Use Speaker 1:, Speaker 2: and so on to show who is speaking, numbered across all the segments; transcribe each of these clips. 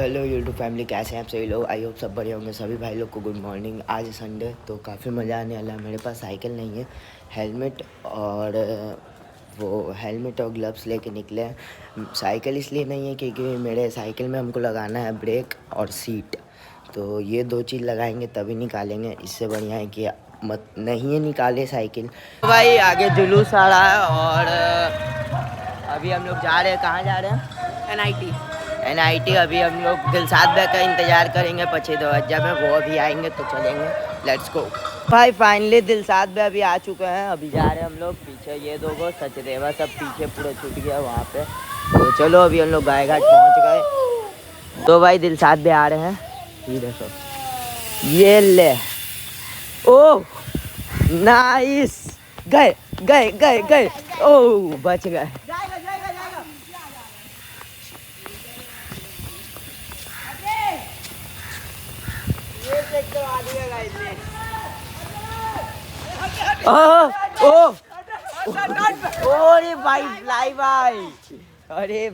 Speaker 1: Hello YouTube family, कैसे हैं आप सभी लोग। आई होप सब बढ़िया होंगे। सभी भाई लोग को गुड मॉर्निंग। आज संडे तो काफ़ी मज़ा आने वाला है। मेरे पास साइकिल नहीं है, हेलमेट और ग्लव्स लेके निकले हैं। साइकिल इसलिए नहीं है क्योंकि मेरे साइकिल में हमको लगाना है ब्रेक और सीट, तो ये दो चीज़ लगाएंगे तभी निकालेंगे। इससे बढ़िया है कि मत नहीं है निकाले साइकिल। तो भाई आगे जुलूस आ रहा है और अभी हम लोग जा रहे हैं। कहाँ जा रहे हैं? NIT। अभी हम लोग दिलशाद भाई का इंतज़ार करेंगे 5-2 में, वो अभी आएंगे तो चलेंगे। लेट्स गो भाई। फाइनली दिलशाद भाई अभी आ चुके हैं। अभी जा रहे हैं हम लोग। पीछे ये दो गो सचदेवा सब पीछे पूरा छूट गया वहाँ पे। तो चलो अभी हम लोग गायघाट पहुँच गए। तो भाई दिलशाद भाई आ रहे हैं। ये देखो, ये ले। Oh nice. गए गए गए गए। ओह बच गए। अरे भाई फ्लाई भाई, अरे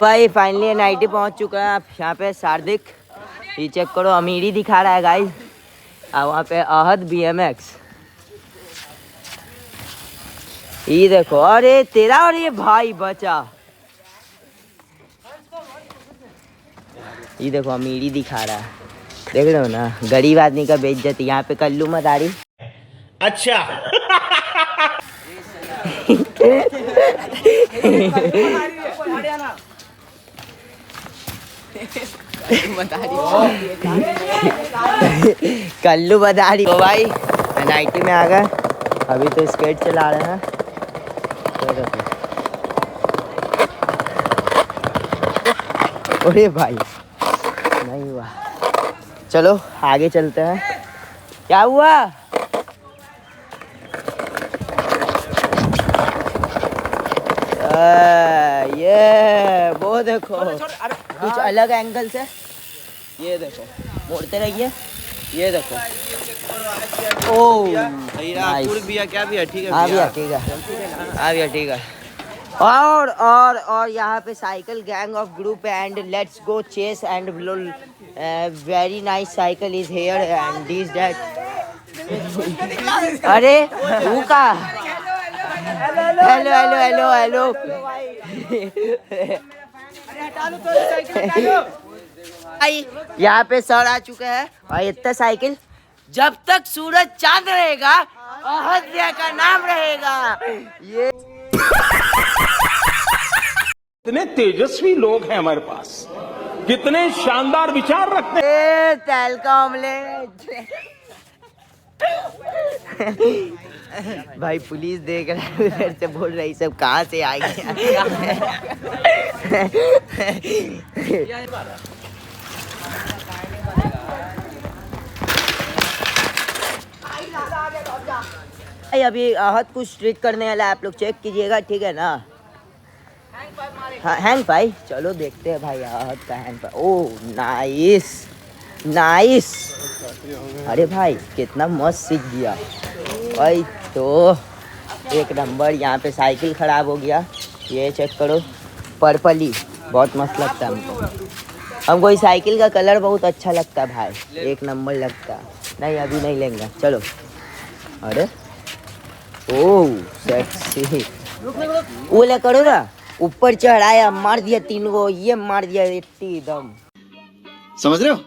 Speaker 1: भाई फाइनली NIT पहुंच चुका है। आप यहाँ पे सार्दिक, ये चेक करो, अमीरी दिखा रहा है गाइस। और वहाँ पे आहद BMX, ये देखो। अरे तेरा, और ये भाई बचा। ये देखो अमीरी दिखा रहा है, देख रहे हो ना। गरीब आदमी का बेइज्जती। यहाँ पे कल्लू मदारी।
Speaker 2: अच्छा।
Speaker 1: कल्लू मदारी। तो भाई NIT में आ गए। अभी तो स्केट चला रहे हैं। अरे भाई नहीं हुआ। चलो आगे चलते हैं। क्या हुआ? ये वो देखो कुछ अलग एंगल से। ये देखो, मोड़ते रहिए। ये देखो। ओह
Speaker 2: भैया क्या भी है? ठीक है
Speaker 1: हाँ भैया, ठीक है। हाँ भैया, ठीक है। और यहाँ पे cycle gang of group and let's go chase and very nice cycle is here and this that. अरे वो का हेलो हेलो हेलो हेलो। यहाँ पे सर आ चुके हैं। और इतना साइकिल, जब तक सूरज चांद रहेगा अहद भैया का नाम रहेगा। ये
Speaker 2: कितने तेजस्वी लोग हैं हमारे पास, कितने शानदार विचार रखते हैं।
Speaker 1: तेल का ऑमलेट। भाई पुलिस देख रहा है उधर से, बोल रही सब कहाँ से आई है। अभी आहत कुछ ट्रिक करने वाला है, आप लोग चेक कीजिएगा, ठीक है ना। हाँ हैंग पाई, चलो देखते हैं भाई आहत का हैंग पाई। Oh nice nice. अरे भाई कितना मस्त सीख दिया भाई। तो एक नंबर। यहाँ पे साइकिल खराब हो गया, ये चेक करो। पर्पली बहुत मस्त लगता है हमको इस साइकिल का कलर बहुत अच्छा लगता है भाई, एक नंबर लगता है। नहीं अभी नहीं लेंगे, चलो। अरे ओह सेक्सी। वो ले करो ना, ऊपर चढ़ाया, मार दिया 3 गो, ये मार दिया 80 दम।
Speaker 3: समझ रहे हो?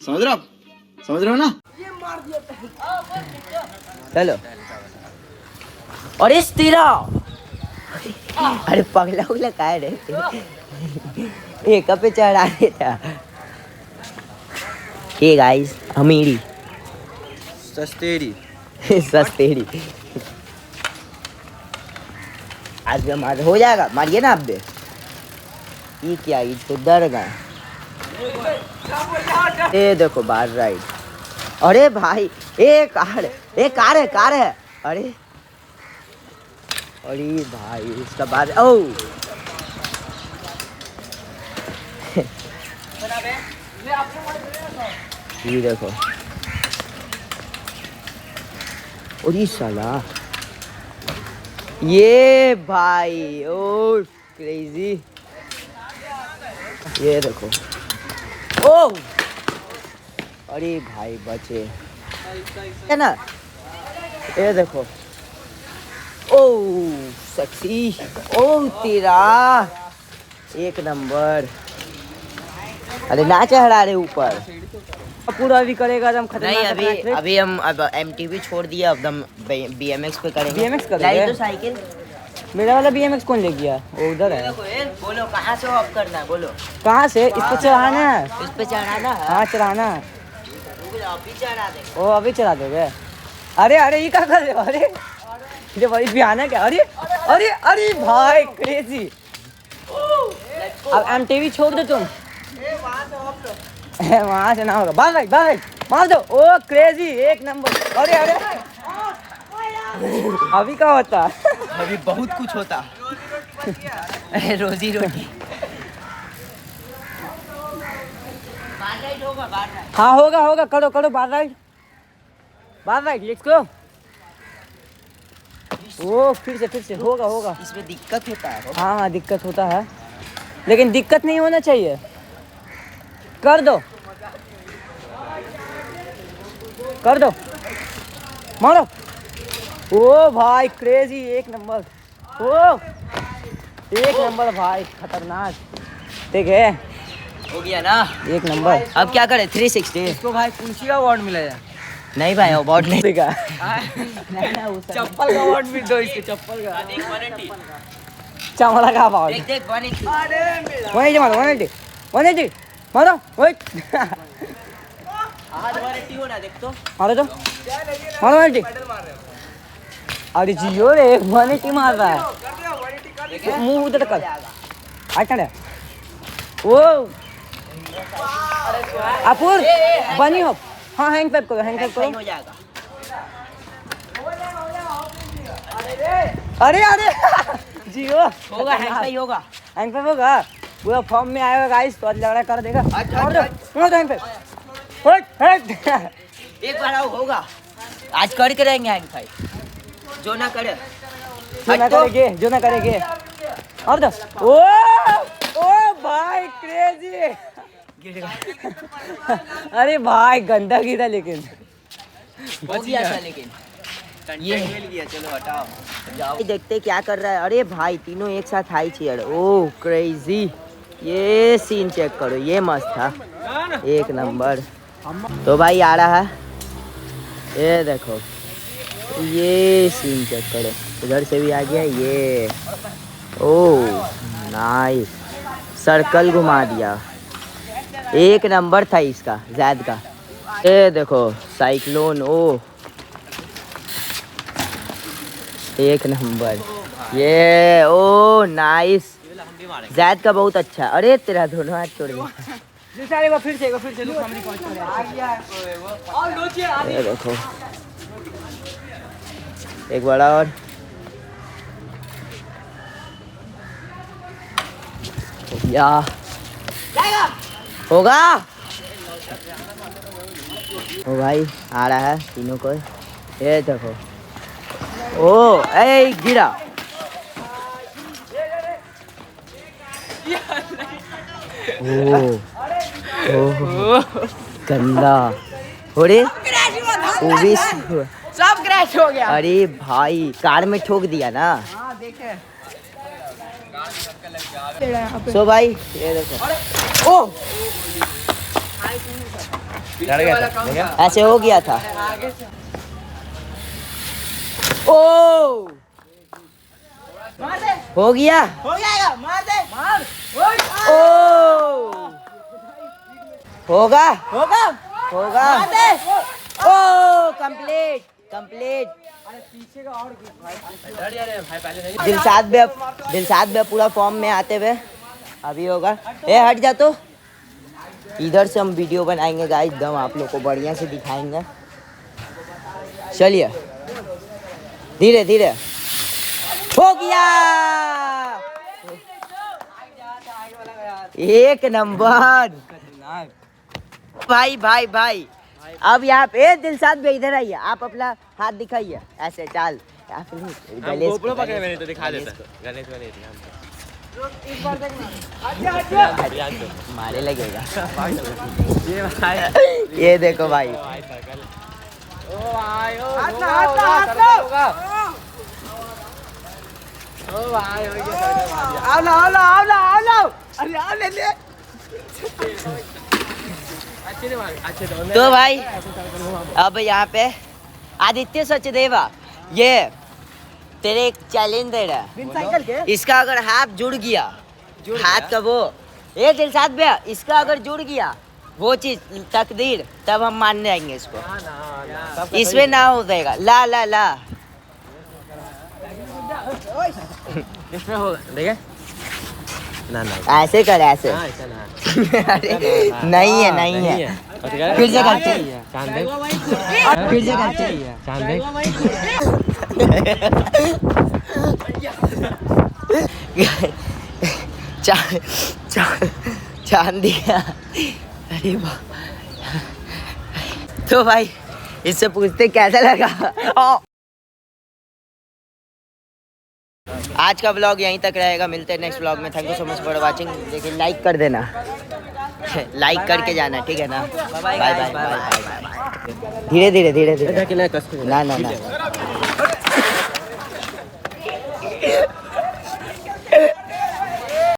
Speaker 3: समझ रहे हो? समझ रहे हो ना?
Speaker 1: चलो। अरे तेरा, अरे पगला उगला काय रे, एक पे चढ़ा देता। हे गाइस, अमीरी
Speaker 2: सस्तेरी।
Speaker 1: सस्तेरी। आज भी हमारा हो जाएगा। मारिए ना आप भी। ये क्या, ये तो डर गए। ये देखो बाहर राइड। अरे भाई एक कार है। अरे अरे भाई इसका बाद। ओ ये देखो। और ये साला, ये भाई ओ क्रेजी। ये देखो। ओ अरे भाई बचे है ना, ये देखो। ओ सेक्सी, ओ तेरा एक नंबर। अरे ना चढ़ा रहे ऊपर
Speaker 4: पूरा भी करेगा एकदम
Speaker 1: नहीं।
Speaker 4: खतरनाक।
Speaker 1: अभी हम अब MTV छोड़ दिया, अब हम BMX पे करेंगे।
Speaker 4: BMX करेंगे?
Speaker 1: लाई तो साइकिल।
Speaker 4: मेरा वाला BMX कौन ले गया? वो उधर है।
Speaker 1: बोलो कहाँ से ऑफ करना है, बोलो
Speaker 4: कहाँ से? इस पे चढ़ाना है।
Speaker 1: इस पे चढ़ाना है।
Speaker 4: हाँ चढ़ाना है।
Speaker 1: अभी चढ़ा देंगे।
Speaker 4: ओ अभी चढ़ा दोगे? अरे अरे ये क्या कर रहे हो? अरे ये बड़ी बिहाना क्या? अरे अरे अरे भाई क्रेजी। अब MTV छोड़ दो तुम। वहाँ से ना होगा। भाग मार दो। ओ क्रेजी एक नंबर। अरे अरे अभी क्या होता?
Speaker 1: अभी बहुत कुछ होता। रोजी रोटी।
Speaker 4: हाँ होगा करो बार राइट लेट्स गो। ओ फिर से होगा।
Speaker 1: इसमें दिक्कत होता है।
Speaker 4: हाँ दिक्कत होता है, लेकिन दिक्कत नहीं होना चाहिए। कर दो मारो। ओ भाई क्रेजी एक नंबर। ओ एक नंबर भाई खतरनाक। ठीक है
Speaker 1: हो गया ना
Speaker 4: एक नंबर।
Speaker 1: अब क्या करें? 360
Speaker 4: इसको भाई कुंची का अवार्ड मिलेगा।
Speaker 1: नहीं भाई अवार्ड नहीं
Speaker 4: देगा। चप्पल का अवार्ड भी दो इसके। चप्पल का चमड़ा का अवार्ड।
Speaker 1: देख 180
Speaker 4: मारो 180 मारो। वेट
Speaker 1: आज 180 हो रहा देख तो।
Speaker 4: मारो 180। अरे जियो रे 180 मार रहा है। मुंह उधर कर। अच्छा ओ अपूर बनी हो। हाँ हैंग पैप करो
Speaker 1: हो जाएगा।
Speaker 4: अरे जियो
Speaker 1: होगा
Speaker 4: हैंग पैप होगा। पूरा फॉर्म में आएगा गाइस तो लग रहा कर देगा। हैंग पैप
Speaker 1: एक बार आओ होगा। आज करके रहेंगे हैंग भाई। जो ना करेंगे और दो। ओ भाई क्रेजी। अरे भाई गंदा गिरा लेकिन हो गया था। लेकिन ये चलो हटाओ जाओ। देखते क्या कर रहा है। अरे भाई तीनों एक साथ हाई चेयर। ओह क्रेजी। ये सीन चेक करो, ये मस्त था एक नंबर। तो भाई आ रहा है, ये देखो ये सीन चेक करो। इधर से भी आ गया ये। ओह नाइस, सर्कल घुमा दिया। एक नंबर था इसका जैद का। ये देखो साइक्लोन। ओह एक नंबर ये। ओ नाइस, जैद का बहुत अच्छा। अरे तेरा दोनों हाथ छोड़ दिया।
Speaker 4: फिर से
Speaker 1: ये देखो एक बड़ा और। या होगा। ओ भाई आ रहा है तीनों को। ये देखो ओ ए गिरा। ओ गंदा हो रे। वो भी
Speaker 4: सब क्रैश हो गया।
Speaker 1: अरे भाई कार में ठोक दिया ना। सो भाई ये देखो। ओ ऐसे हो गया था। ओ हो गया। ओ होगा। ओ कंप्लीट। दिलशाद भी पूरा फॉर्म में आते हुए अभी होगा। ए हट जा तो। इधर से हम वीडियो बनाएंगे गाइस, एकदम आप लोग को बढ़िया से दिखाएंगे। चलिए धीरे धीरे। हो गया एक नंबर। भाई अब यहाँ पे दिलशाद भी इधर आइए। आप अपना हाथ दिखाइए ऐसे। चाल गणेश
Speaker 5: पकड़े मैंने तो दिखा देता। गणेश
Speaker 1: मारे लगेगा।
Speaker 4: ये भाई
Speaker 1: ये देखो भाई,
Speaker 4: ओ भाई ओ भाई आओ ना अरे आओ ले ले।
Speaker 1: तो भाई अब यहाँ पे आदित्य सचदेवा, ये तेरे एक चैलेंज दे रहा है।
Speaker 4: साइकिल के
Speaker 1: इसका अगर हाथ जुड़ गया, हाथ का वो, ये दिलशाद भैया, इसका अगर जुड़ गया वो चीज तकदीर, तब हम मान जाएंगे इसको। इसमें ना हो जाएगा। ला ला ला
Speaker 4: इसमें हो देखे ना ना
Speaker 1: ऐसे कर, ऐसे।
Speaker 4: ऐसा ना
Speaker 1: अरे नहीं है, नहीं है। फिर से करते हैं,
Speaker 4: चांद देख
Speaker 1: फिर से करते हैं।
Speaker 4: चांद देख
Speaker 1: चांद दिया। अरे वाह। तो भाई इससे पूछते कैसा लगा। आज का ब्लॉग यहीं तक रहेगा, मिलते हैं नेक्स्ट ब्लॉग में। Thank you so much for watching. लेकिन लाइक कर देना, लाइक करके जाना, ठीक है ना। Bye bye bye bye. धीरे धीरे धीरे धीरे, ना ना ना।